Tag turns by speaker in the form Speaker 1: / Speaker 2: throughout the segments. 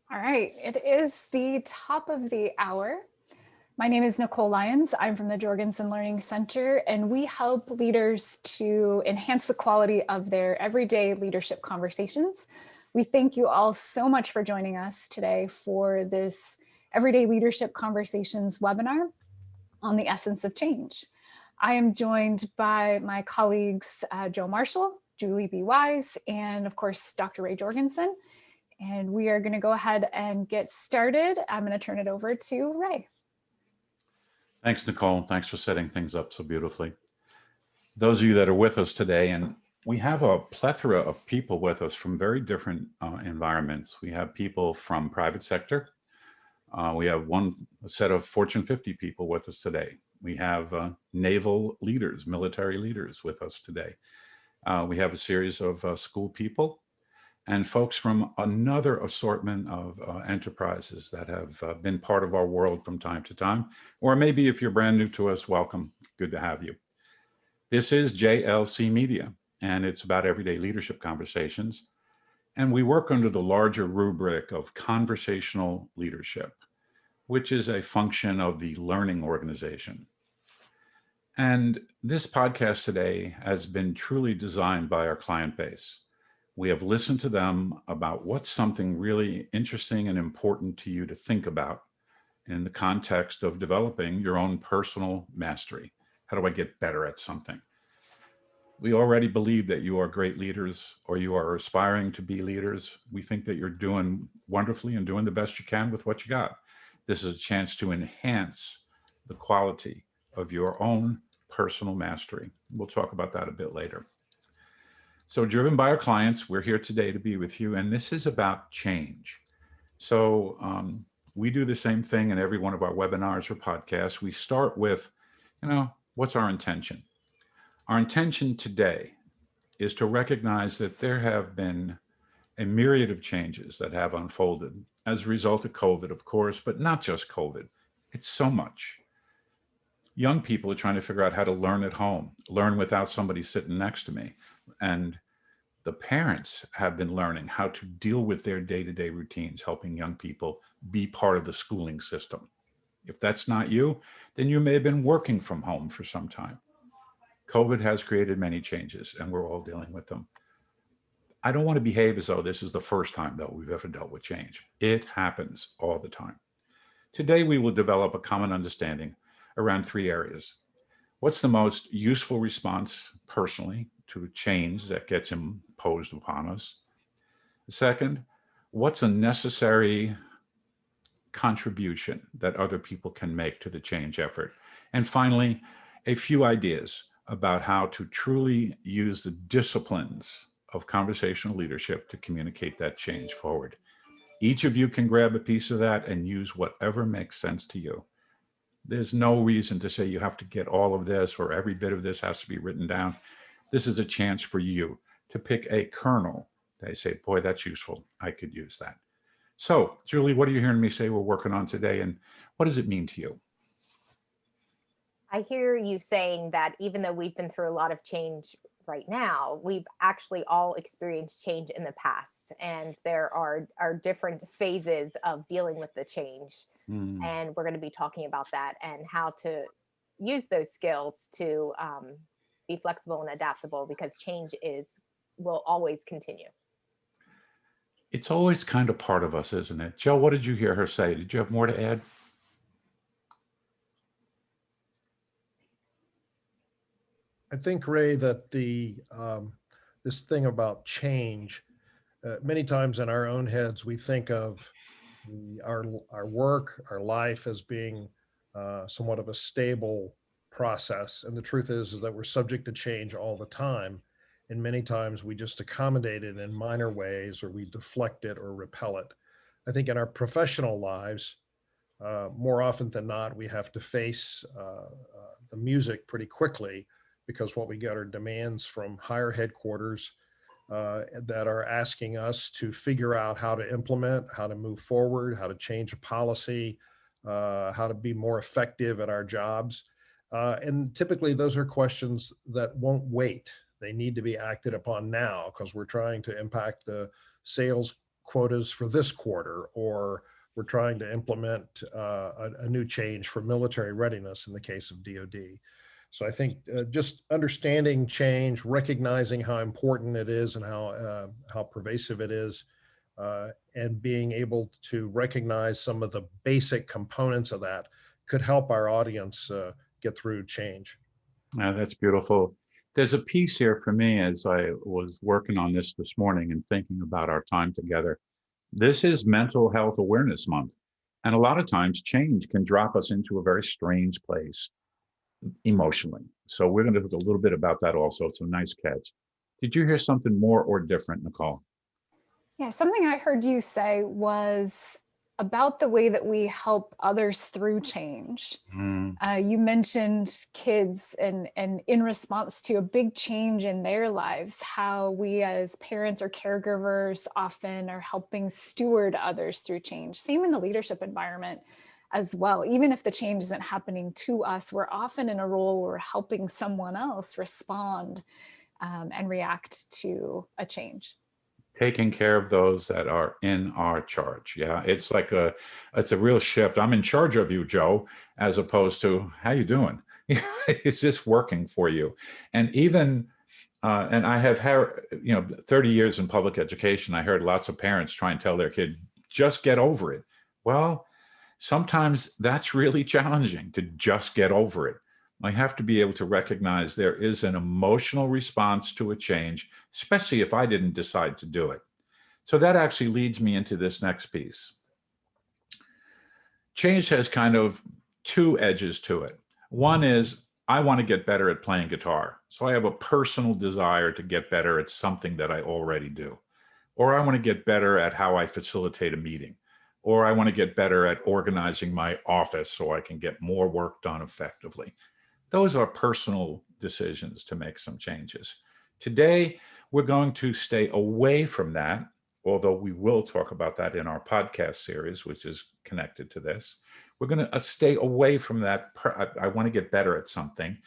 Speaker 1: All right, it is the top of the hour. My name is Nicole Lyons. I'm from the Jorgensen Learning Center, and we help leaders to enhance the quality of their everyday leadership conversations. We thank you all so much for joining us today for this Everyday Leadership Conversations webinar on the essence of change. I am joined by my colleagues, Joe Marshall, Julie B. Wise, and of course, Dr. Ray Jorgensen. And we are going to go ahead and get started. I'm going to turn it over to Ray.
Speaker 2: Thanks, Nicole. Thanks for setting things up so beautifully. Those of you that are with us today, and we have a plethora of people with us from very different environments. We have people from private sector. We have one set of Fortune 50 people with us today. We have naval leaders, military leaders with us today. We have a series of school people and folks from another assortment of enterprises that have been part of our world from time to time. Or maybe if you're brand new to us, welcome. Good to have you. This is JLC Media, and it's about everyday leadership conversations. And we work under the larger rubric of conversational leadership, which is a function of the learning organization. And this podcast today has been truly designed by our client base. We have listened to them about what's something really interesting and important to you to think about in the context of developing your own personal mastery. How do I get better at something? We already believe that you are great leaders or you are aspiring to be leaders. We think that you're doing wonderfully and doing the best you can with what you got. This is a chance to enhance the quality of your own personal mastery. We'll talk about that a bit later. So driven by our clients, we're here today to be with you, and this is about change. So we do the same thing in every one of our webinars or podcasts. We start with, what's our intention? Our intention today is to recognize that there have been a myriad of changes that have unfolded as a result of COVID, of course, but not just COVID. It's so much. Young people are trying to figure out how to learn at home, learn without somebody sitting next to me. And the parents have been learning how to deal with their day-to-day routines, helping young people be part of the schooling system. If that's not you, then you may have been working from home for some time. COVID has created many changes, and we're all dealing with them. I don't want to behave as though this is the first time, though, we've ever dealt with change. It happens all the time. Today, we will develop a common understanding around three areas. What's the most useful response personally to change that gets imposed upon us? Second, what's a necessary contribution that other people can make to the change effort? And finally, a few ideas about how to truly use the disciplines of conversational leadership to communicate that change forward. Each of you can grab a piece of that and use whatever makes sense to you. There's no reason to say you have to get all of this or every bit of this has to be written down. This is a chance for you to pick a kernel. They say, boy, that's useful. I could use that. So, Julie, what are you hearing me say we're working on today, and what does it mean to you?
Speaker 3: I hear you saying that even though we've been through a lot of change right now, we've actually all experienced change in the past. And there are different phases of dealing with the change. And we're going to be talking about that and how to use those skills to be flexible and adaptable, because change will always continue.
Speaker 2: It's always kind of part of us, isn't it? Joe, what did you hear her say? Did you have more to add?
Speaker 4: I think, Ray, that this thing about change, many times in our own heads, we think of our work, our life as being somewhat of a stable process. And the truth is that we're subject to change all the time. And many times we just accommodate it in minor ways, or we deflect it or repel it. I think in our professional lives, more often than not, we have to face the music pretty quickly, because what we get are demands from higher headquarters that are asking us to figure out how to implement, how to move forward, how to change a policy, how to be more effective at our jobs. And typically those are questions that won't wait. They need to be acted upon now, because we're trying to impact the sales quotas for this quarter, or we're trying to implement a new change for military readiness in the case of DoD. So I think just understanding change, recognizing how important it is and how pervasive it is, and being able to recognize some of the basic components of that could help our audience get through change.
Speaker 2: Yeah, that's beautiful. There's a piece here for me as I was working on this morning and thinking about our time together. This is Mental Health Awareness Month. And a lot of times change can drop us into a very strange place emotionally. So we're going to talk a little bit about that also. It's a nice catch. Did you hear something more or different, Nicole?
Speaker 1: Yeah, something I heard you say was about the way that we help others through change. You mentioned kids and in response to a big change in their lives, how we as parents or caregivers often are helping steward others through change. Same in the leadership environment as well. Even if the change isn't happening to us, we're often in a role where we're helping someone else respond and react to a change.
Speaker 2: Taking care of those that are in our charge. Yeah, it's like it's a real shift. I'm in charge of you, Joe, as opposed to how you doing? Is this working for you? And even, and I have had, 30 years in public education, I heard lots of parents try and tell their kid, just get over it. Well, sometimes that's really challenging to just get over it. I have to be able to recognize there is an emotional response to a change, especially if I didn't decide to do it. So that actually leads me into this next piece. Change has kind of two edges to it. One is I want to get better at playing guitar. So I have a personal desire to get better at something that I already do. Or I want to get better at how I facilitate a meeting. Or I want to get better at organizing my office so I can get more work done effectively. Those are personal decisions to make some changes. Today, we're going to stay away from that, although we will talk about that in our podcast series, which is connected to this. We're going to stay away from that. I want to get better at something,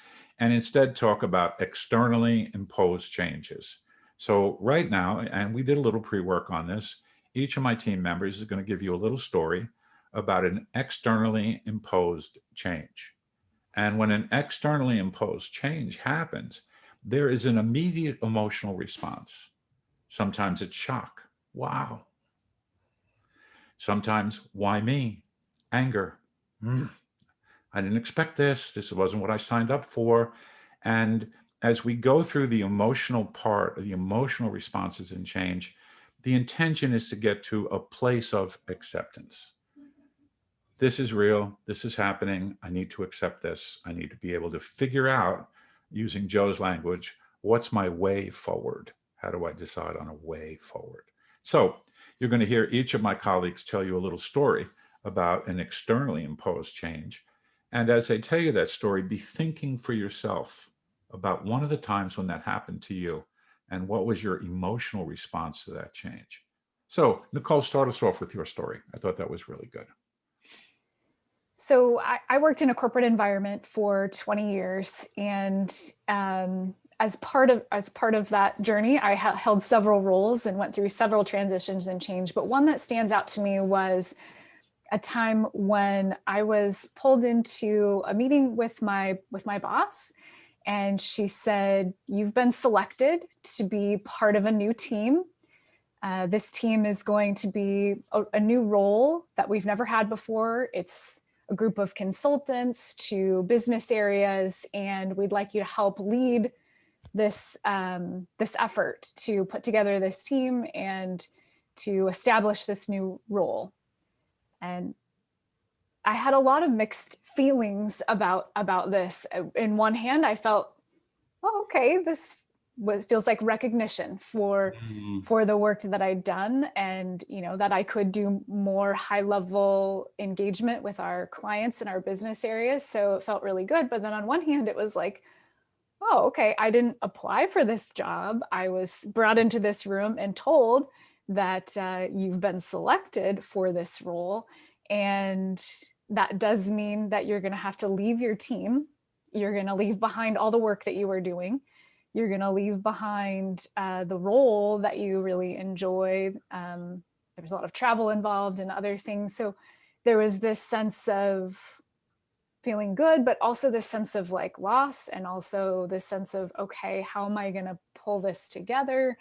Speaker 2: and instead talk about externally imposed changes. So right now, and we did a little pre-work on this, each of my team members is going to give you a little story about an externally imposed change. And when an externally imposed change happens, there is an immediate emotional response. Sometimes it's shock. Wow. Sometimes, why me? Anger. I didn't expect this. This wasn't what I signed up for. And as we go through the emotional part, the emotional responses in change, the intention is to get to a place of acceptance. This is real. This is happening. I need to accept this. I need to be able to figure out, using Joe's language, what's my way forward? How do I decide on a way forward? So you're going to hear each of my colleagues tell you a little story about an externally imposed change. And as they tell you that story, be thinking for yourself about one of the times when that happened to you and what was your emotional response to that change. So Nicole, start us off with your story. I thought that was really good.
Speaker 1: So I worked in a corporate environment for 20 years, and as part of that journey, I held several roles and went through several transitions and change. But one that stands out to me was a time when I was pulled into a meeting with my boss, and she said, "You've been selected to be part of a new team. This team is going to be a new role that we've never had before. It's a group of consultants to business areas, and we'd like you to help lead this effort to put together this team and to establish this new role." And I had a lot of mixed feelings about this. In one hand, I felt, oh, okay, this feels like recognition for the work that I'd done, and that I could do more high level engagement with our clients in our business areas. So it felt really good. But then on one hand, it was like, oh, okay, I didn't apply for this job. I was brought into this room and told that you've been selected for this role. And that does mean that you're going to have to leave your team. You're going to leave behind all the work that you were doing. You're going to leave behind the role that you really enjoy. there was a lot of travel involved and other things. So there was this sense of feeling good, but also this sense of like loss, and also this sense of, okay, how am I going to pull this together?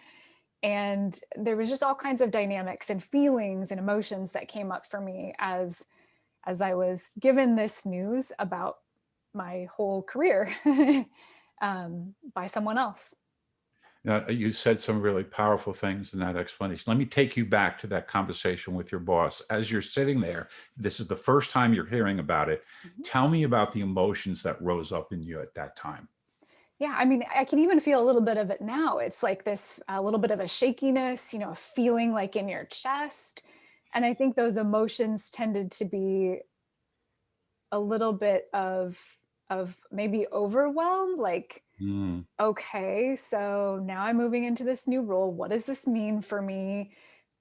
Speaker 1: And there was just all kinds of dynamics and feelings and emotions that came up for me as I was given this news about my whole career by someone else.
Speaker 2: You said some really powerful things in that explanation. Let me take you back to that conversation with your boss. As you're sitting there, this is the first time you're hearing about it.
Speaker 1: Mm-hmm.
Speaker 2: Tell me about the emotions that rose up in you at that time.
Speaker 1: Yeah, I mean, I can even feel a little bit of it now. It's like this, a little bit of a shakiness, a feeling like in your chest. And I think those emotions tended to be a little bit of maybe overwhelmed, like, okay, so now I'm moving into this new role. What does this mean for me?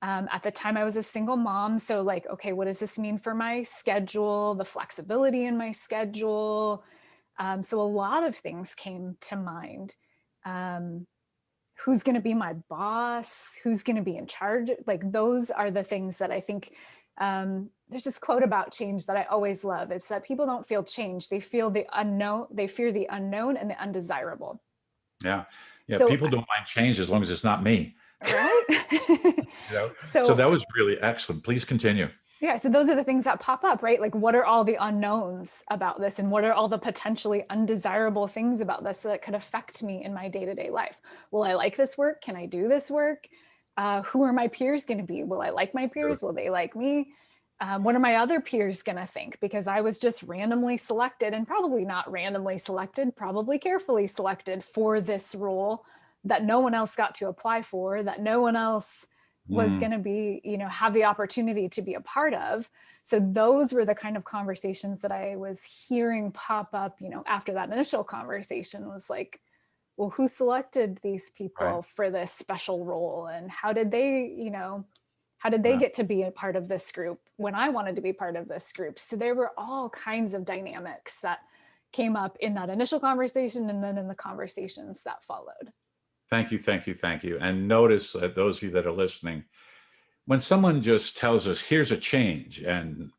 Speaker 1: At the time I was a single mom. So like, okay, what does this mean for my schedule, the flexibility in my schedule? So a lot of things came to mind. Who's going to be my boss? Who's going to be in charge? Like those are the things that I think, there's this quote about change that I always love. It's that people don't feel change. They feel the unknown. They fear the unknown and the undesirable.
Speaker 2: Yeah. Yeah.
Speaker 1: So,
Speaker 2: People don't mind change as long as it's not me.
Speaker 1: right?
Speaker 2: So that was really excellent. Please continue.
Speaker 1: Yeah, so those are the things that pop up, right? Like, what are all the unknowns about this? And what are all the potentially undesirable things about this that could affect me in my day-to-day life? Will I like this work? Can I do this work? Who are my peers going to be? Will I like my peers? Will they like me? What are my other peers going to think? Because I was just randomly selected, and probably not randomly selected, probably carefully selected for this role that no one else got to apply for, that no one else was going to be, have the opportunity to be a part of. So those were the kind of conversations that I was hearing pop up, after that initial conversation was like, well, who selected these people for this special role? And how did they, get to be a part of this group when I wanted to be part of this group? So there were all kinds of dynamics that came up in that initial conversation and then in the conversations that followed.
Speaker 2: Thank you, thank you, thank you. And notice, those of you that are listening, when someone just tells us, here's a change, and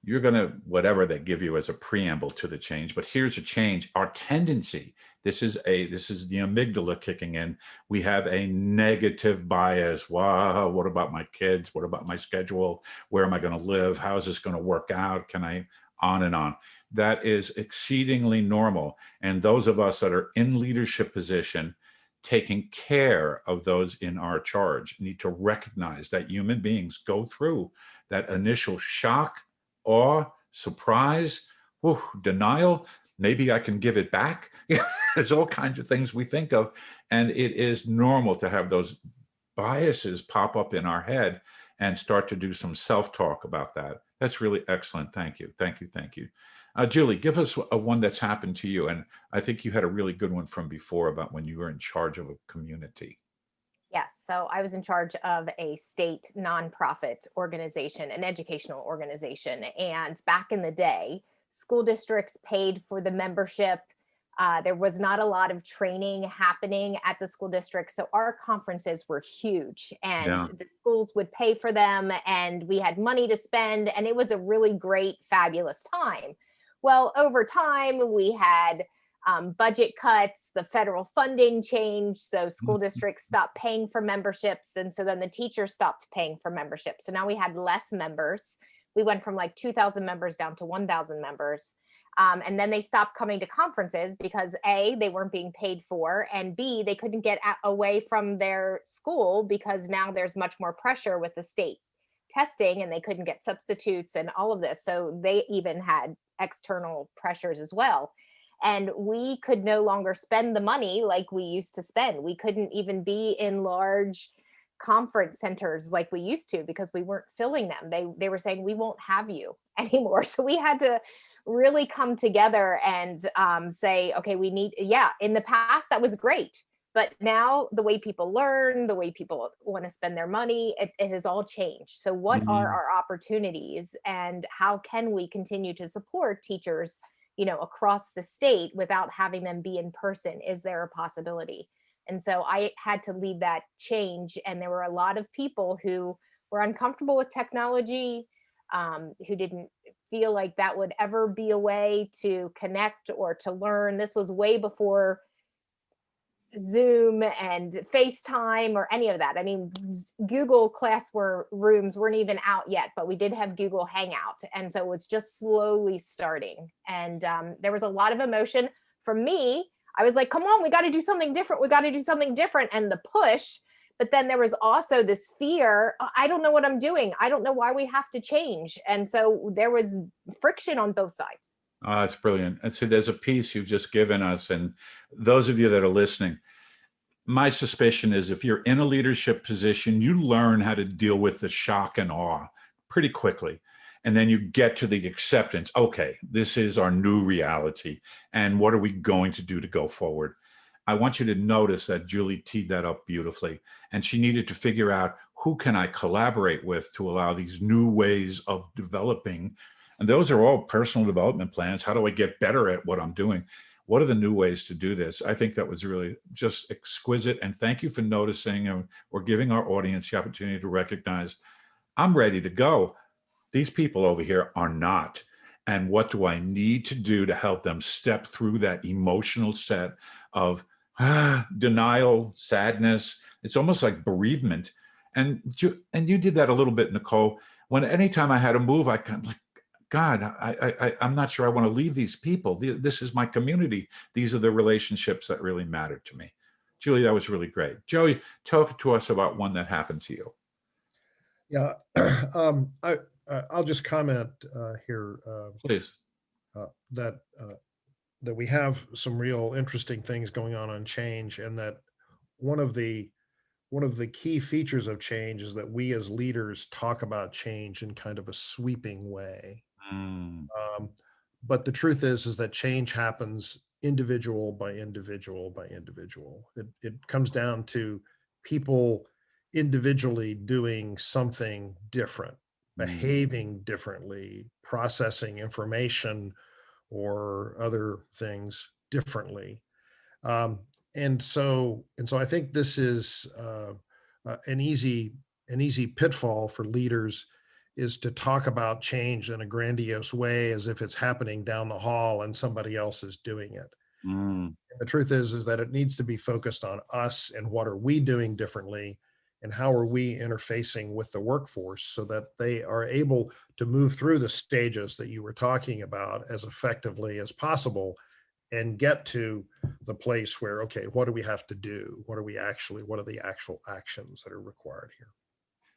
Speaker 2: you're going to, whatever they give you as a preamble to the change, but here's a change, our tendency, this is the amygdala kicking in. We have a negative bias. Wow, what about my kids? What about my schedule? Where am I going to live? How is this going to work out? Can I, on and on. That is exceedingly normal. And those of us that are in leadership position, taking care of those in our charge, need to recognize that human beings go through that initial shock, awe, surprise, denial. Maybe I can give it back. There's all kinds of things we think of. And it is normal to have those biases pop up in our head and start to do some self-talk about that. That's really excellent. Thank you. Thank you. Thank you. Julie, give us a one that's happened to you. And I think you had a really good one from before about when you were in charge of a community.
Speaker 3: Yes. So I was in charge of a state nonprofit organization, an educational organization. And back in the day, school districts paid for the membership. There was not a lot of training happening at the school district. So our conferences were huge, and the schools would pay for them, and we had money to spend. And it was a really great, fabulous time. Well, over time, we had budget cuts, the federal funding changed. So school districts stopped paying for memberships. And so then the teachers stopped paying for memberships. So now we had less members. We went from like 2,000 members down to 1,000 members. And then they stopped coming to conferences because A, they weren't being paid for, and B, they couldn't get away from their school because now there's much more pressure with the state testing, and they couldn't get substitutes and all of this. So they even had external pressures as well. And we could no longer spend the money like we used to spend. We couldn't even be in large conference centers like we used to because we weren't filling them. They were saying, we won't have you anymore. So we had to really come together and say, okay, we need, in the past, that was great. But now the way people learn, the way people want to spend their money, it has all changed. So what are our opportunities, and how can we continue to support teachers, across the state without having them be in person? Is there a possibility? And so I had to lead that change. And there were a lot of people who were uncomfortable with technology, who didn't feel like that would ever be a way to connect or to learn. This was way before Zoom and FaceTime or any of that. I mean, Google rooms weren't even out yet, but we did have Google Hangout. And so it was just slowly starting. And there was a lot of emotion. For me, I was like, come on, we got to do something different. We got to do something different. And the push. But then there was also this fear. I don't know what I'm doing. I don't know why we have to change. And so there was friction on both sides.
Speaker 2: Oh, that's brilliant. And so there's a piece you've just given us. And those of you that are listening, my suspicion is if you're in a leadership position, you learn how to deal with the shock and awe pretty quickly. And then you get to the acceptance. Okay, this is our new reality. And what are we going to do to go forward? I want you to notice that Julie teed that up beautifully. And she needed to figure out, who can I collaborate with to allow these new ways of developing? And those are all personal development plans. How do I get better at what I'm doing? What are the new ways to do this? I think that was really just exquisite. And thank you for noticing, and we're giving our audience the opportunity to recognize, I'm ready to go. These people over here are not. And what do I need to do to help them step through that emotional set of denial, sadness? It's almost like bereavement. And you did that a little bit, Nicole. When anytime I had to move, I kind of like, God, I'm not sure I want to leave these people. This is my community. These are the relationships that really matter to me. Julie, that was really great. Joey, talk to us about one that happened to you.
Speaker 4: Yeah, I'll just comment here.
Speaker 2: Please.
Speaker 4: That we have some real interesting things going on change, and that one of the key features of change is that we as leaders talk about change in kind of a sweeping way. But the truth is that change happens individual by individual by individual. It comes down to people individually doing something different, behaving differently, processing information or other things differently. And so I think this is an easy pitfall for leaders, is to talk about change in a grandiose way as if it's happening down the hall and somebody else is doing it. And the truth is that it needs to be focused on us and what are we doing differently and how are we interfacing with the workforce so that they are able to move through the stages that you were talking about as effectively as possible and get to the place where, okay, what do we have to do? What are the actual actions that are required here?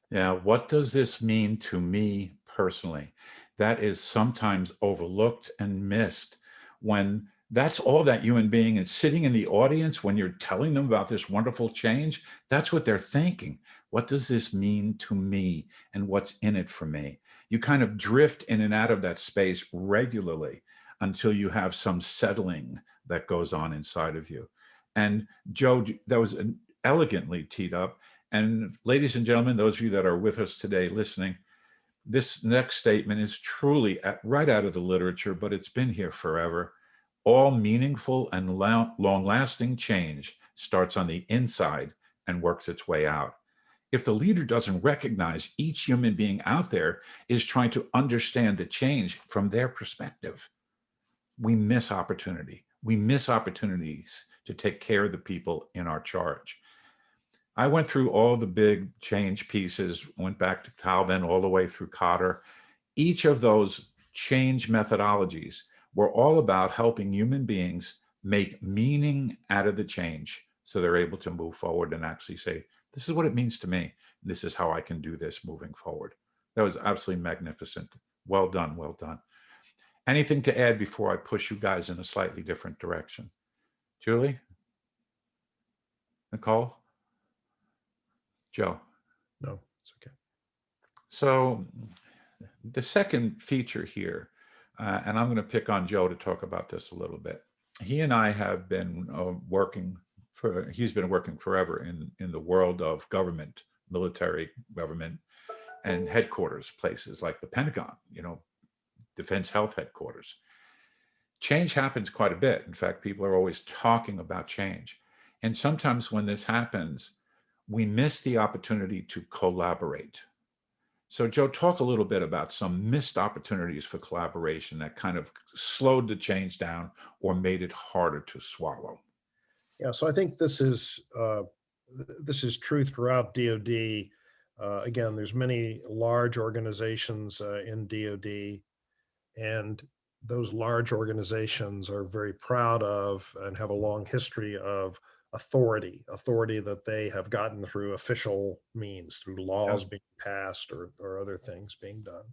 Speaker 2: Yeah, what does this mean to me personally? That is sometimes overlooked and missed when that's all that human being is sitting in the audience. When you're telling them about this wonderful change, that's what they're thinking. What does this mean to me and what's in it for me? You kind of drift in and out of that space regularly until you have some settling that goes on inside of you. And Joe, that was elegantly teed up. And ladies and gentlemen, those of you that are with us today listening, this next statement is truly right out of the literature, but it's been here forever. All meaningful and long-lasting change starts on the inside and works its way out. If the leader doesn't recognize each human being out there is trying to understand the change from their perspective, we miss opportunity. We miss opportunities to take care of the people in our charge. I went through all the big change pieces, went back to Calvin all the way through Cotter. Each of those change methodologies were all about helping human beings make meaning out of the change so they're able to move forward and actually say, this is what it means to me. This is how I can do this moving forward. That was absolutely magnificent. Well done, well done. Anything to add before I push you guys in a slightly different direction? Julie? Nicole? Joe?
Speaker 4: No, it's okay.
Speaker 2: So the second feature here, and I'm going to pick on Joe to talk about this a little bit. He and I have been he's been working forever in the world of government, military government, and headquarters, places like the Pentagon, Defense Health Headquarters. Change happens quite a bit. In fact, people are always talking about change. And sometimes when this happens, we miss the opportunity to collaborate. So Joe, talk a little bit about some missed opportunities for collaboration that kind of slowed the change down or made it harder to swallow.
Speaker 4: Yeah, so I think this is true throughout DoD. Again, there's many large organizations in DoD, and those large organizations are very proud of and have a long history of authority that they have gotten through official means, through
Speaker 2: Yeah.
Speaker 4: laws being passed or other things being done.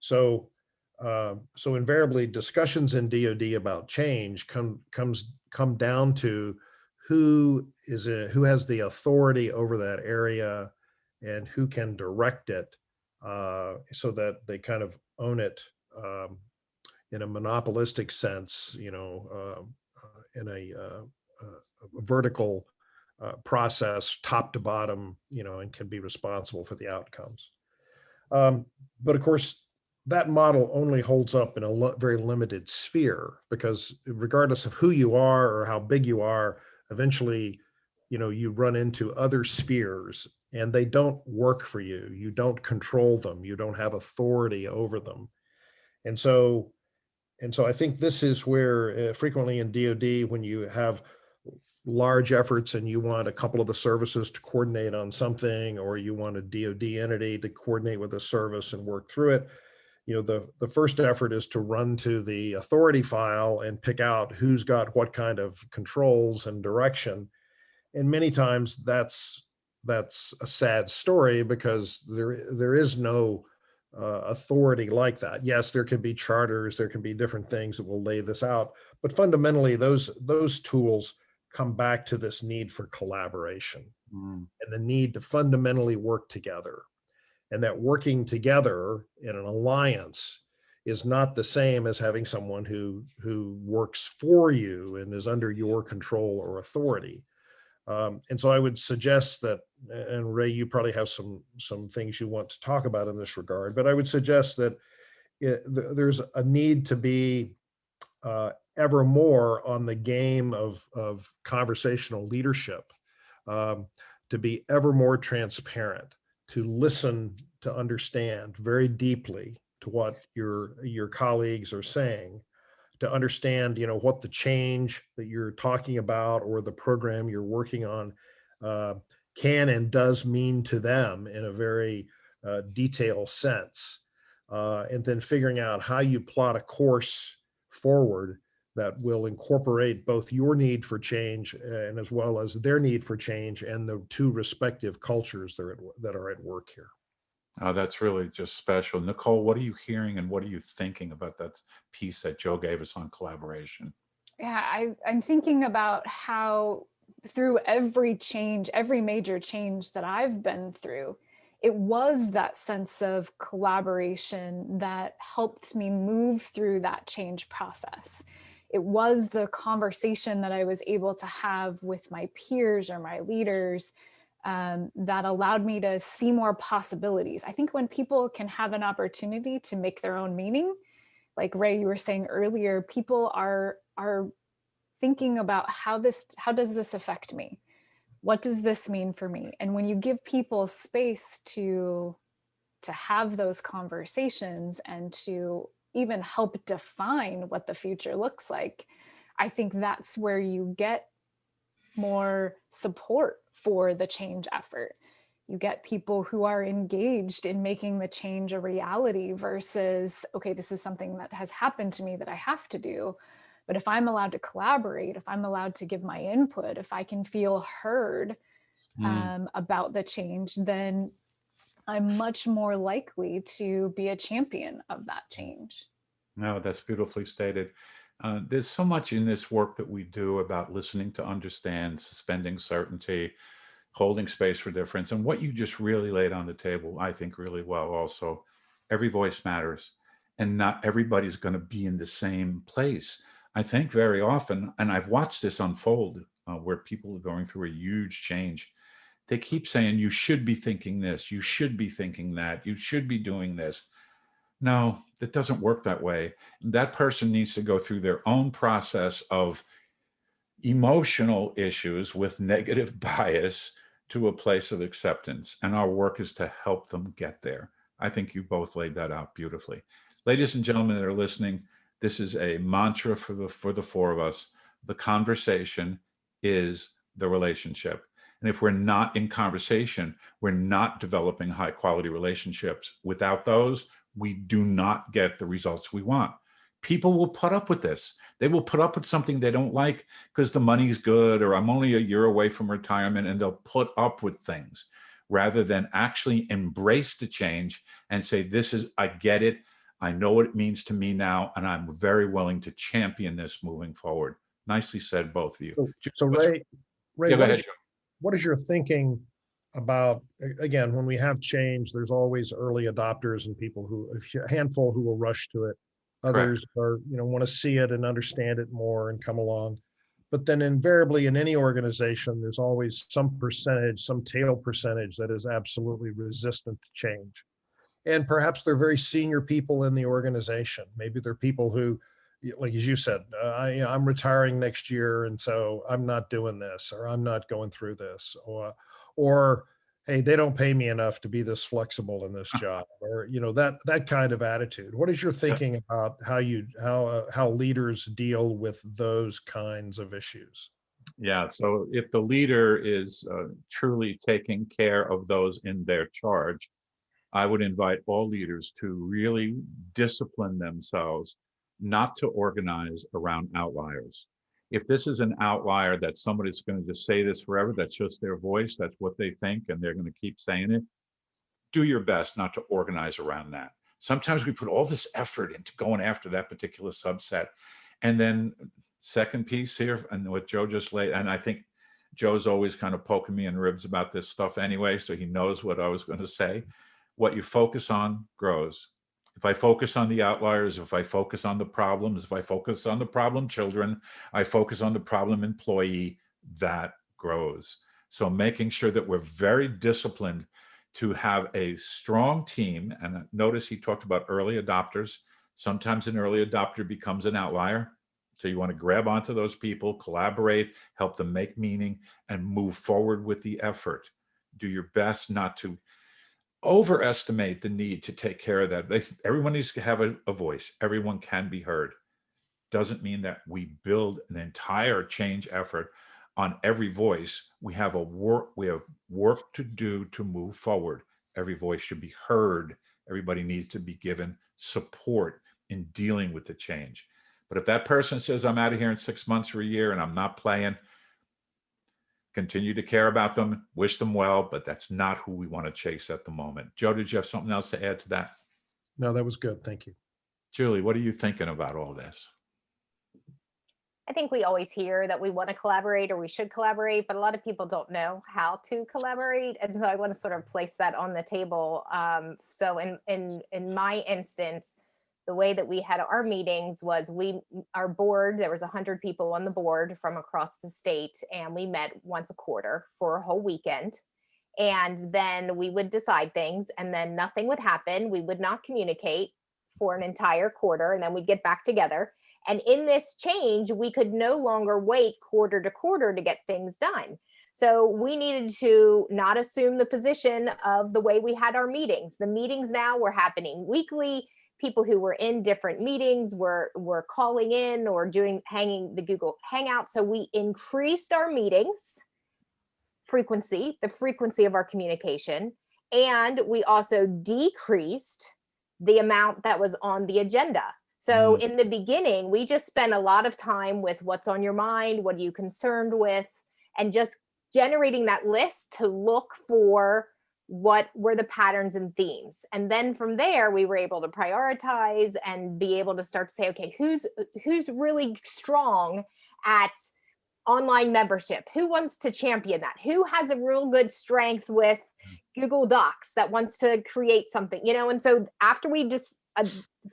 Speaker 4: So, so invariably, discussions in DoD about change come down to who has the authority over that area, and who can direct it, so that they kind of own it, in a monopolistic sense, in a vertical process, top to bottom, and can be responsible for the outcomes. Um, but of course, that model only holds up in a very limited sphere, because regardless of who you are or how big you are, eventually, you run into other spheres and they don't work for you. You don't control them. You don't have authority over them. And so, I think this is where frequently in DoD, when you have large efforts and you want a couple of the services to coordinate on something, or you want a DoD entity to coordinate with a service and work through it, the first effort is to run to the authority file and pick out who's got what kind of controls and direction. And many times that's a sad story, because there is no authority like that. Yes, there can be charters, there can be different things that will lay this out, but fundamentally those tools come back to this need for collaboration
Speaker 2: Mm.
Speaker 4: and the need to fundamentally work together. And that working together in an alliance is not the same as having someone who works for you and is under your control or authority. And so I would suggest that, and Ray, you probably have some things you want to talk about in this regard, but I would suggest that there's a need to be ever more on the game of conversational leadership, to be ever more transparent, to listen, to understand very deeply to what your colleagues are saying, to understand, what the change that you're talking about or the program you're working on uh, can and does mean to them in a very detailed sense, and then figuring out how you plot a course forward that will incorporate both your need for change and as well as their need for change and the two respective cultures that are at work here.
Speaker 2: Oh, that's really just special. Nicole, what are you hearing and what are you thinking about that piece that Joe gave us on collaboration?
Speaker 1: Yeah, I'm thinking about how through every change, every major change that I've been through, it was that sense of collaboration that helped me move through that change process. It was the conversation that I was able to have with my peers or my leaders, that allowed me to see more possibilities. I think when people can have an opportunity to make their own meaning, like Ray, you were saying earlier, people are thinking about how does this affect me? What does this mean for me? And when you give people space to have those conversations and to even help define what the future looks like, I think that's where you get more support for the change effort. You get people who are engaged in making the change a reality versus, okay, this is something that has happened to me that I have to do. But if I'm allowed to collaborate, if I'm allowed to give my input, if I can feel heard
Speaker 2: Mm.
Speaker 1: about the change, then I'm much more likely to be a champion of that change.
Speaker 2: No, that's beautifully stated. There's so much in this work that we do about listening to understand, suspending certainty, holding space for difference. And what you just really laid on the table, I think really well also, every voice matters and not everybody's going to be in the same place. I think very often, and I've watched this unfold where people are going through a huge change. They keep saying, you should be thinking this, you should be thinking that, you should be doing this. No, it doesn't work that way. That person needs to go through their own process of emotional issues with negative bias to a place of acceptance. And our work is to help them get there. I think you both laid that out beautifully. Ladies and gentlemen that are listening, this is a mantra for the four of us. The conversation is the relationship. And if we're not in conversation, we're not developing high quality relationships. Without those, we do not get the results we want. People will put up with this. They will put up with something they don't like because the money's good, or I'm only a year away from retirement, and they'll put up with things rather than actually embrace the change and say, this is, I get it. I know what it means to me now, and I'm very willing to champion this moving forward. Nicely said, both of you.
Speaker 4: So Ray,
Speaker 2: Yeah, go ahead.
Speaker 4: what is your thinking about, again, when we have change, there's always early adopters and people who, a handful who will rush to it. Others are, want to see it and understand it more and come along. But then invariably in any organization, there's always some percentage, some tail percentage that is absolutely resistant to change. And perhaps they're very senior people in the organization. Maybe they're people who, like as you said, I'm retiring next year, and so I'm not doing this, or I'm not going through this, or hey, they don't pay me enough to be this flexible in this job, or that kind of attitude. What is your thinking about how leaders deal with those kinds of issues?
Speaker 2: Yeah, so if the leader is truly taking care of those in their charge, I would invite all leaders to really discipline themselves not to organize around outliers. If this is an outlier that somebody's going to just say this forever, that's just their voice, that's what they think, and they're going to keep saying it, do your best not to organize around that. Sometimes we put all this effort into going after that particular subset. And then second piece here, and what Joe just laid, and I think Joe's always kind of poking me in ribs about this stuff anyway, so he knows what I was going to say. What you focus on grows. If I focus on the outliers, if I focus on the problems, if I focus on the problem children, I focus on the problem employee, that grows. So making sure that we're very disciplined to have a strong team. And notice he talked about early adopters. Sometimes an early adopter becomes an outlier. So you want to grab onto those people, collaborate, help them make meaning, and move forward with the effort. Do your best not to overestimate the need to take care of that. Everyone needs to have a voice. Everyone can be heard. Doesn't mean that we build an entire change effort on every voice. We have work to do to move forward. Every voice should be heard. Everybody needs to be given support in dealing with the change. But if that person says, I'm out of here in 6 months or a year and I'm not playing, continue to care about them, wish them well, but that's not who we want to chase at the moment. Joe, did you have something else to add to that?
Speaker 4: No, that was good. Thank you.
Speaker 2: Julie, what are you thinking about all this?
Speaker 3: I think we always hear that we want to collaborate or we should collaborate, but a lot of people don't know how to collaborate. And so I want to sort of place that on the table. So in my instance, the way that we had our meetings was our board, there was 100 people on the board from across the state, and we met once a quarter for a whole weekend. And then we would decide things, and then nothing would happen. We would not communicate for an entire quarter, and then we'd get back together. And in this change, we could no longer wait quarter to quarter to get things done. So we needed to not assume the position of the way we had our meetings. The meetings now were happening weekly. People who were in different meetings were calling in or hanging the Google Hangout. So we increased our meetings frequency, the frequency of our communication, and we also decreased the amount that was on the agenda. So in the beginning, we just spent a lot of time with what's on your mind, what are you concerned with, and just generating that list to look for what were the patterns and themes. And then from there, we were able to prioritize and be able to start to say, okay, who's really strong at online membership? Who wants to champion that? Who has a real good strength with Google Docs that wants to create something, And so after we just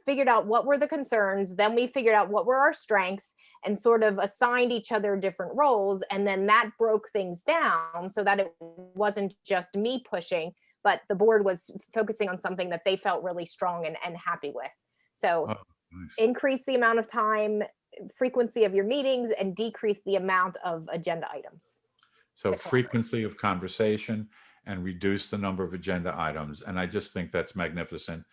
Speaker 3: figured out what were the concerns, then we figured out what were our strengths and sort of assigned each other different roles. And then that broke things down so that it wasn't just me pushing, but the board was focusing on something that they felt really strong and happy with. So increase the amount of time, frequency of your meetings, and decrease the amount of agenda items.
Speaker 2: So frequency of conversation and reduce the number of agenda items. And I just think that's magnificent.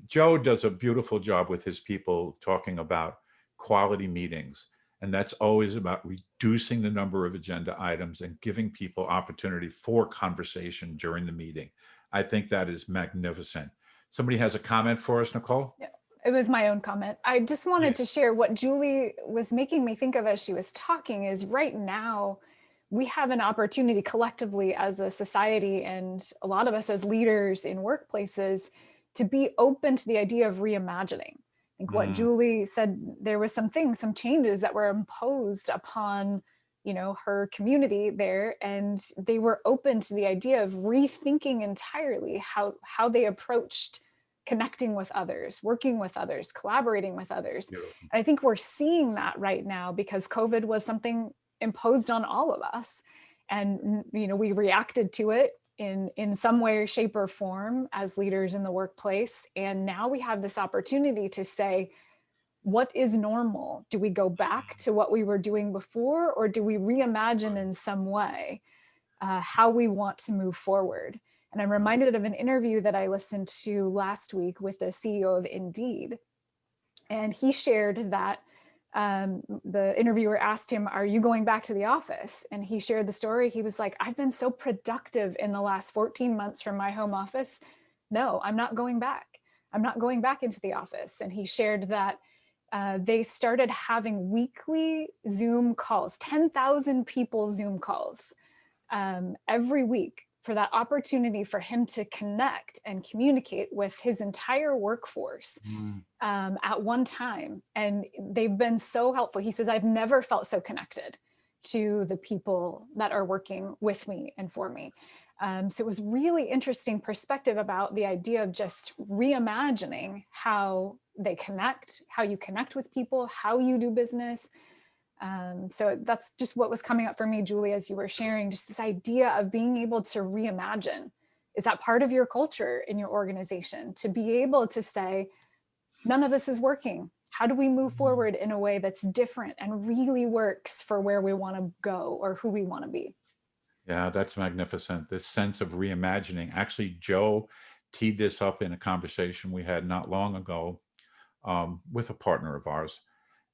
Speaker 2: Joe does a beautiful job with his people talking about quality meetings. And that's always about reducing the number of agenda items and giving people opportunity for conversation during the meeting. I think that is magnificent. Somebody has a comment for us, Nicole?
Speaker 1: Yeah, it was my own comment. I just wanted to share what Julie was making me think of as she was talking is right now, we have an opportunity collectively as a society and a lot of us as leaders in workplaces to be open to the idea of reimagining. I think what Julie said, there was some things, some changes that were imposed upon, her community there, and they were open to the idea of rethinking entirely how they approached connecting with others, working with others, collaborating with others. And I think we're seeing that right now because COVID was something imposed on all of us. And, we reacted to it in some way, shape, or form as leaders in the workplace. And now we have this opportunity to say, what is normal? Do we go back to what we were doing before, or do we reimagine in some way how we want to move forward? And I'm reminded of an interview that I listened to last week with the CEO of Indeed. And he shared that the interviewer asked him, "Are you going back to the office?" And he shared the story. He was like, "I've been so productive in the last 14 months from my home office. No, I'm not going back. I'm not going back into the office." And he shared that they started having weekly Zoom calls, 10,000 people Zoom calls every week for that opportunity for him to connect and communicate with his entire workforce at one time. And they've been so helpful. He says, "I've never felt so connected to the people that are working with me and for me." So it was really interesting perspective about the idea of just reimagining how they connect, how you connect with people, how you do business. So that's just what was coming up for me, Julie, as you were sharing, just this idea of being able to reimagine. Is that part of your culture in your organization? To be able to say, none of this is working. How do we move forward in a way that's different and really works for where we want to go or who we want to be?
Speaker 2: Yeah, that's magnificent. This sense of reimagining. Actually, Joe teed this up in a conversation we had not long ago with a partner of ours.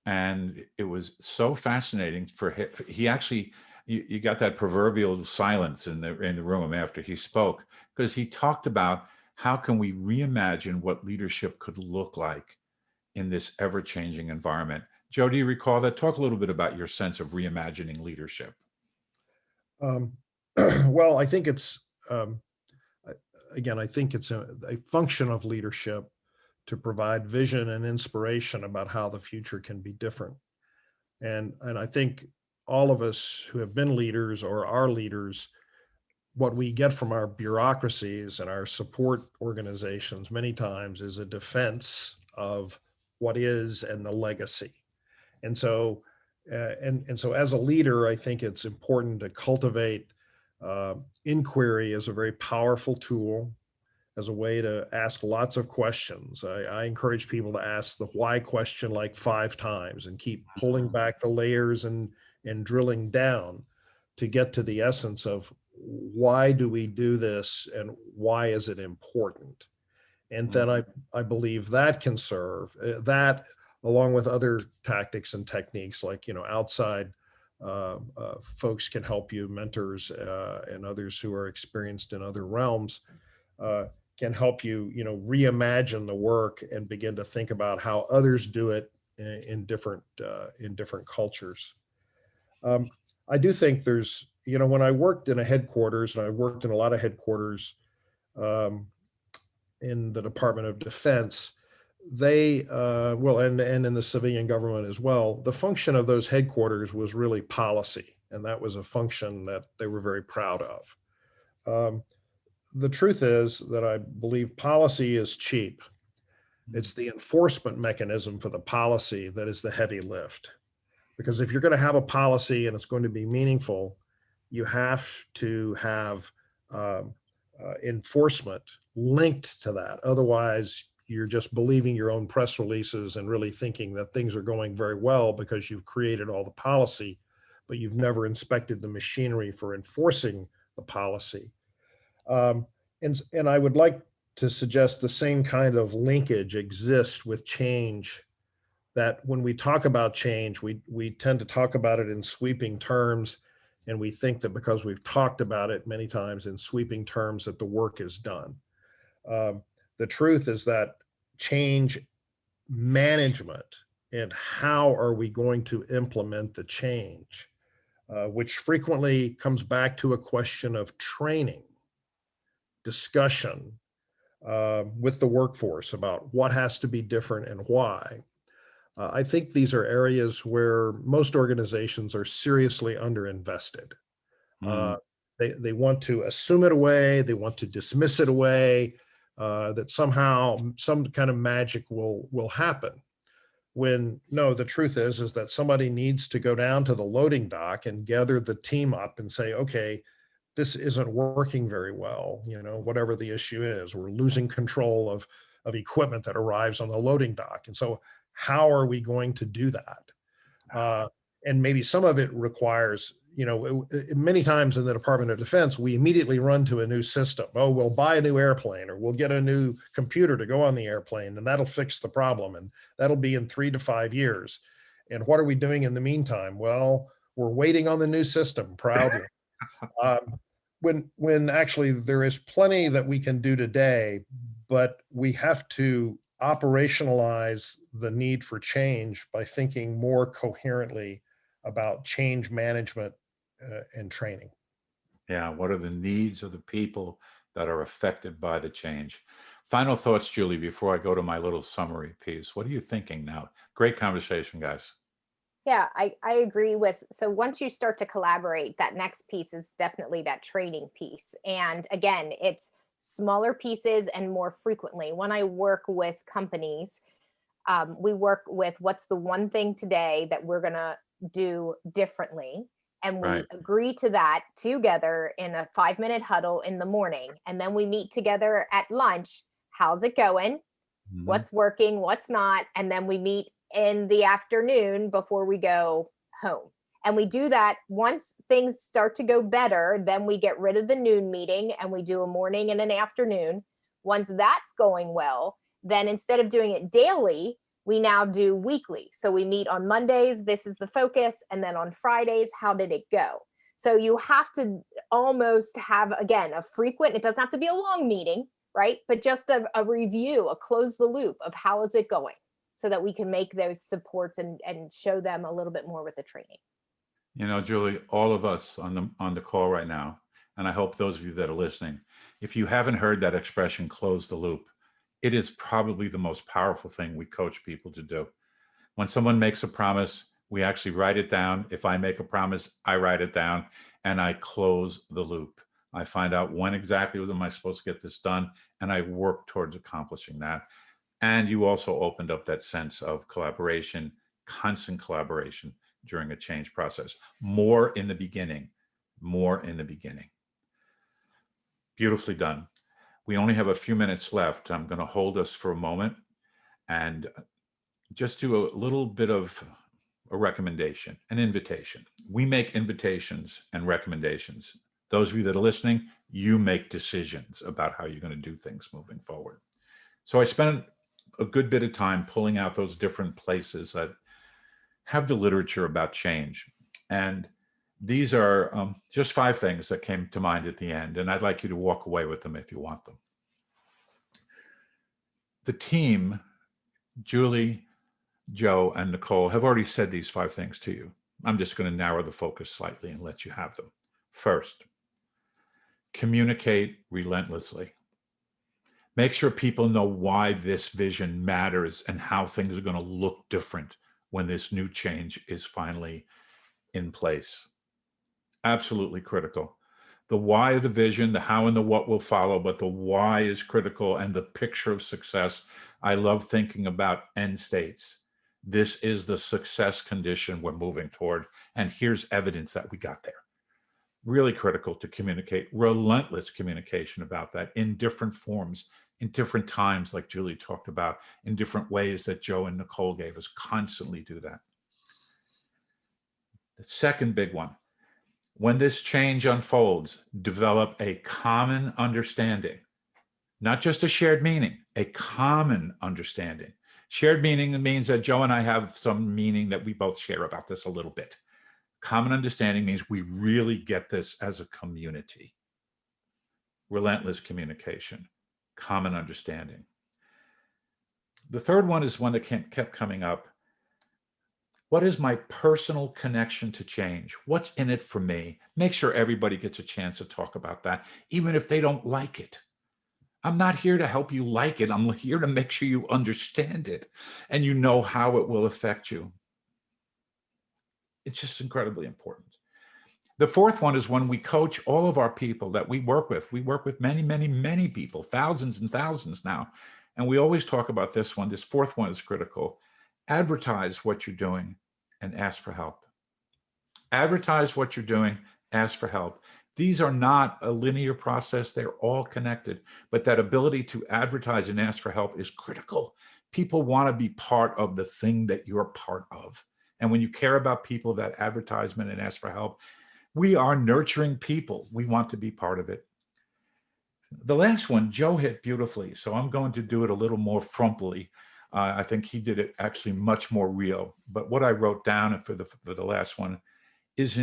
Speaker 2: And it was so fascinating for him. He actually, you got that proverbial silence in the room after he spoke, because he talked about how can we reimagine what leadership could look like in this ever-changing environment. Joe, do you recall that? Talk a little bit about your sense of reimagining leadership.
Speaker 4: Well, I think it's, again, I think it's a function of leadership to provide vision and inspiration about how the future can be different. And I think all of us who have been leaders or are leaders, what we get from our bureaucracies and our support organizations many times is a defense of what is and the legacy. And so, so as a leader, I think it's important to cultivate inquiry as a very powerful tool, as a way to ask lots of questions. I encourage people to ask the why question like 5 times and keep pulling back the layers and drilling down to get to the essence of why do we do this and why is it important? And then I believe that can serve that along with other tactics and techniques like, outside folks can help you, mentors and others who are experienced in other realms can help you, reimagine the work and begin to think about how others do it in different cultures. I do think there's, when I worked in a headquarters, and I worked in a lot of headquarters in the Department of Defense, they, and in the civilian government as well, the function of those headquarters was really policy. And that was a function that they were very proud of. The truth is that I believe policy is cheap. It's the enforcement mechanism for the policy that is the heavy lift. Because if you're going to have a policy and it's going to be meaningful, you have to have enforcement linked to that. Otherwise, you're just believing your own press releases and really thinking that things are going very well because you've created all the policy, but you've never inspected the machinery for enforcing the policy. And I would like to suggest the same kind of linkage exists with change, that when we talk about change, we tend to talk about it in sweeping terms. And we think that because we've talked about it many times in sweeping terms that the work is done. Um, the truth is that change management and how are we going to implement the change, which frequently comes back to a question of training, discussion with the workforce about what has to be different and why. I think these are areas where most organizations are seriously underinvested.
Speaker 2: Mm,
Speaker 4: They want to assume it away, they want to dismiss it away, that somehow some kind of magic will happen. When no, the truth is that somebody needs to go down to the loading dock and gather the team up and say, okay, this isn't working very well. Whatever the issue is, we're losing control of equipment that arrives on the loading dock. And so how are we going to do that? And maybe some of it requires, many times in the Department of Defense, we immediately run to a new system. Oh, we'll buy a new airplane, or we'll get a new computer to go on the airplane, and that'll fix the problem. And that'll be in 3 to 5 years. And what are we doing in the meantime? Well, we're waiting on the new system proudly. When actually there is plenty that we can do today, but we have to operationalize the need for change by thinking more coherently about change management and training.
Speaker 2: yeah, what are the needs of the people that are affected by the change? Final thoughts, Julie, before I go to my little summary piece. What are you thinking now? Great conversation, guys.
Speaker 3: Yeah, I agree with. So once you start to collaborate, that next piece is definitely that training piece. And again, it's smaller pieces and more frequently. When I work with companies, we work with what's the one thing today that we're going to do differently. And we
Speaker 2: Right.
Speaker 3: agree to that together in a 5-minute huddle in the morning. And then we meet together at lunch. How's it going?
Speaker 2: Mhm.
Speaker 3: What's working, what's not, and then we meet in the afternoon before we go home. And we do that once things start to go better, then we get rid of the noon meeting and we do a morning and an afternoon. Once that's going well, then instead of doing it daily, we now do weekly. So we meet on Mondays, this is the focus, and then on Fridays, how did it go? So you have to almost have, again, a frequent, it doesn't have to be a long meeting, right? But just a review, a close the loop of how is it going, so that we can make those supports and show them a little bit more with the training.
Speaker 2: Julie, all of us on the call right now, and I hope those of you that are listening, if you haven't heard that expression, close the loop, it is probably the most powerful thing we coach people to do. When someone makes a promise, we actually write it down. If I make a promise, I write it down and I close the loop. I find out when exactly am I supposed to get this done, and I work towards accomplishing that. And you also opened up that sense of collaboration, constant collaboration during a change process. More in the beginning, more in the beginning. Beautifully done. We only have a few minutes left. I'm going to hold us for a moment and just do a little bit of a recommendation, an invitation. We make invitations and recommendations. Those of you that are listening, you make decisions about how you're going to do things moving forward. So I spent a good bit of time pulling out those different places that have the literature about change. And these are just 5 things that came to mind at the end. And I'd like you to walk away with them if you want them. The team, Julie, Joe, and Nicole, have already said these 5 things to you. I'm just going to narrow the focus slightly and let you have them. First, communicate relentlessly. Make sure people know why this vision matters and how things are going to look different when this new change is finally in place. Absolutely critical. The why of the vision, the how and the what will follow, but the why is critical, and the picture of success. I love thinking about end states. This is the success condition we're moving toward, and here's evidence that we got there. Really critical to communicate, relentless communication about that in different forms, in different times, like Julie talked about, in different ways that Joe and Nicole gave us. Constantly do that. The second big one, When this change unfolds, develop a common understanding, not just a shared meaning, a common understanding. Shared meaning means that Joe and I have some meaning that we both share about this a little bit. Common understanding means we really get this as a community. Relentless communication, common understanding. The third one is one that kept coming up. What is my personal connection to change? What's in it for me? Make sure everybody gets a chance to talk about that, even if they don't like it. I'm not here to help you like it. I'm here to make sure you understand it and you know how it will affect you. It's just incredibly important. The fourth one is when we coach all of our people that we work with. We work with many, many, many people, thousands and thousands now. And we always talk about this one. This fourth one is critical. Advertise what you're doing and ask for help. Advertise what you're doing, ask for help. These are not a linear process. They're all connected. But that ability to advertise and ask for help is critical. People want to be part of the thing that you're part of. And when you care about people, that advertisement and ask for help, we are nurturing people. We want to be part of it. The last one, Joe hit beautifully. So I'm going to do it a little more frontally. I think he did it actually much more real. But what I wrote down for the last one is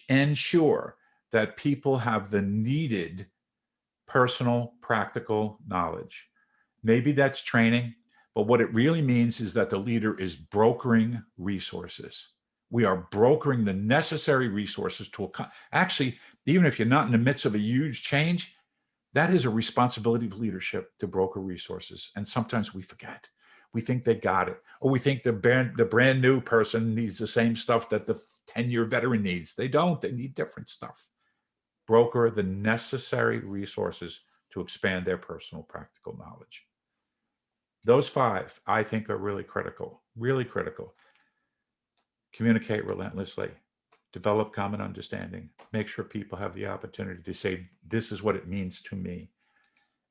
Speaker 2: ensure that people have the needed personal, practical knowledge. Maybe that's training, but what it really means is that the leader is brokering resources. We are brokering the necessary resources to actually, even if you're not in the midst of a huge change, that is a responsibility of leadership to broker resources. And sometimes we forget. We think they got it, or we think the brand new person needs the same stuff that the 10-year veteran needs. They don't. They need different stuff. Broker the necessary resources to expand their personal practical knowledge. Those five, I think, are really critical, really critical. Communicate relentlessly, develop common understanding, make sure people have the opportunity to say, this is what it means to me.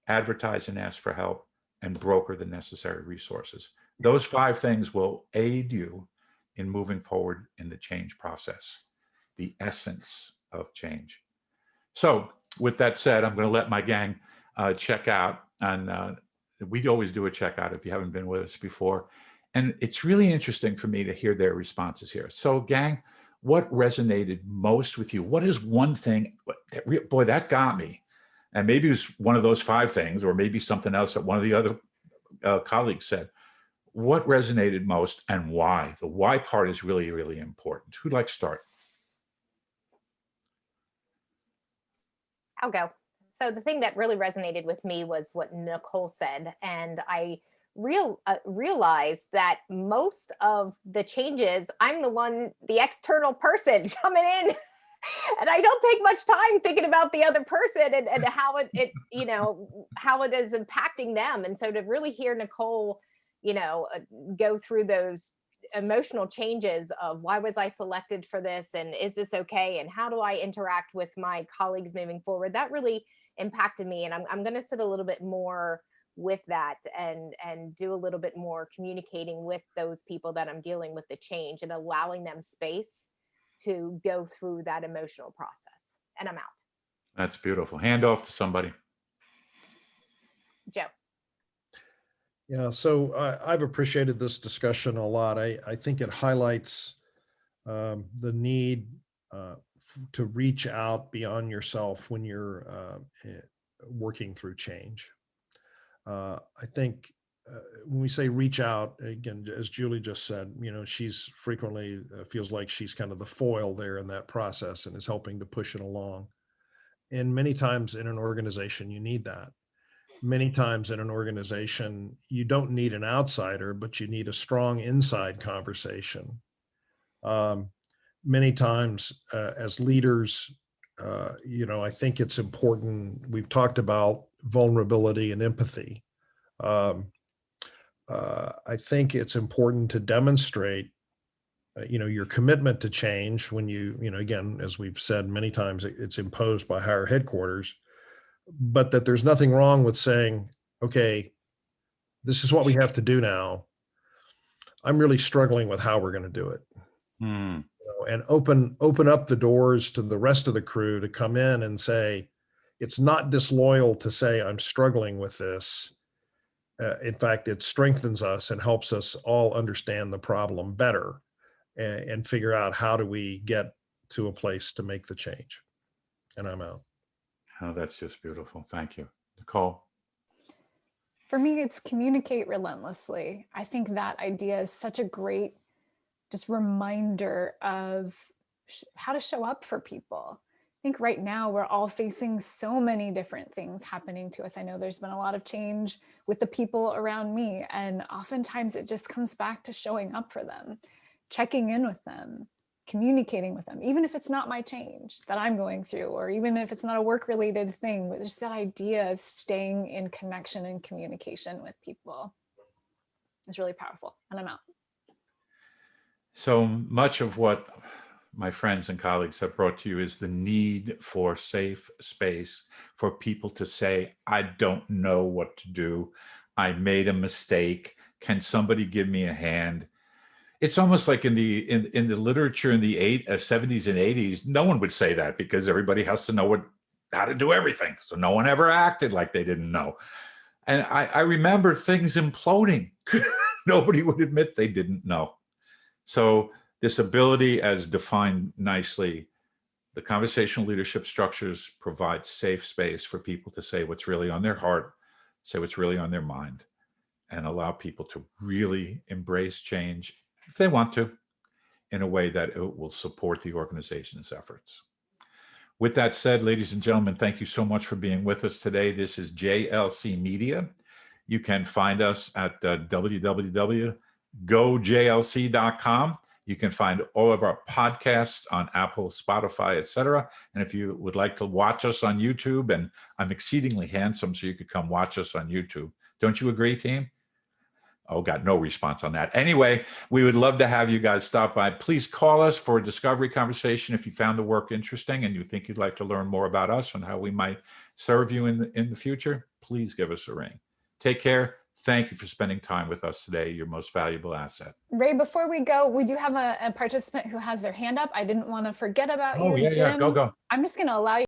Speaker 2: Advertise and ask for help, and broker the necessary resources. Those five things will aid you in moving forward in the change process, the essence of change. So with that said, I'm going to let my gang check out. And we always do a checkout if you haven't been with us before. And it's really interesting for me to hear their responses here. So gang, what resonated most with you? What is one thing, boy, that got me. And maybe it was one of those five things, or maybe something else that one of the other colleagues said. What resonated most and why? The why part is really, really important. Who'd like to start?
Speaker 3: I'll go. So the thing that really resonated with me was what Nicole said. And I realized that most of the changes, I'm the external person coming in. And I don't take much time thinking about the other person and how it how it is impacting them. And so to really hear Nicole, go through those emotional changes of why was I selected for this, and is this okay, and how do I interact with my colleagues moving forward, that really impacted me. And I'm going to sit a little bit more with that and do a little bit more communicating with those people that I'm dealing with the change and allowing them space to go through that emotional process. And I'm out.
Speaker 2: That's beautiful. Hand off to somebody.
Speaker 3: Joe.
Speaker 4: Yeah, so I've appreciated this discussion a lot. I think it highlights the need to reach out beyond yourself when you're working through change. I think when we say reach out, again, as Julie just said, she's frequently feels like she's kind of the foil there in that process and is helping to push it along. And many times in an organization, you need that. Many times in an organization, you don't need an outsider, but you need a strong inside conversation. Many times as leaders, I think it's important. We've talked about vulnerability and empathy. I think it's important to demonstrate, your commitment to change when again, as we've said many times, it's imposed by higher headquarters, but that there's nothing wrong with saying, okay, this is what we have to do now. I'm really struggling with how we're going to do it. and open up the doors to the rest of the crew to come in and say, it's not disloyal to say I'm struggling with this. In fact, it strengthens us and helps us all understand the problem better and figure out how do we get to a place to make the change. And I'm out.
Speaker 2: Oh, that's just beautiful. Thank you. Nicole?
Speaker 1: For me, it's communicate relentlessly. I think that idea is such a great just reminder of how to show up for people. I think right now we're all facing so many different things happening to us. I know there's been a lot of change with the people around me, and oftentimes it just comes back to showing up for them, checking in with them, communicating with them, even if it's not my change that I'm going through, or even if it's not a work-related thing, but just that idea of staying in connection and communication with people is really powerful. And I'm out.
Speaker 2: So much of what my friends and colleagues have brought to you is the need for safe space for people to say, I don't know what to do. I made a mistake. Can somebody give me a hand? It's almost like in the literature in the 70s and 80s, no one would say that because everybody has to know how to do everything. So no one ever acted like they didn't know. And I remember things imploding. Nobody would admit they didn't know. So this ability, as defined nicely, the conversational leadership structures provide safe space for people to say what's really on their heart, say what's really on their mind, and allow people to really embrace change if they want to, in a way that it will support the organization's efforts. With that said, ladies and gentlemen, thank you so much for being with us today. This is JLC Media. You can find us at www.gojlc.com. You can find all of our podcasts on Apple, Spotify, etc. And if you would like to watch us on YouTube, and I'm exceedingly handsome, so you could come watch us on YouTube. Don't you agree, team? Oh, got no response on that. Anyway, we would love to have you guys stop by. Please call us for a discovery conversation if you found the work interesting and you think you'd like to learn more about us and how we might serve you in the future. Please give us a ring. Take care. Thank you for spending time with us today, your most valuable asset.
Speaker 1: Ray, before we go, we do have a participant who has their hand up. I didn't want to forget about
Speaker 2: Oh,
Speaker 1: you,
Speaker 2: yeah,
Speaker 1: Jim.
Speaker 2: yeah, go.
Speaker 1: I'm just going to allow you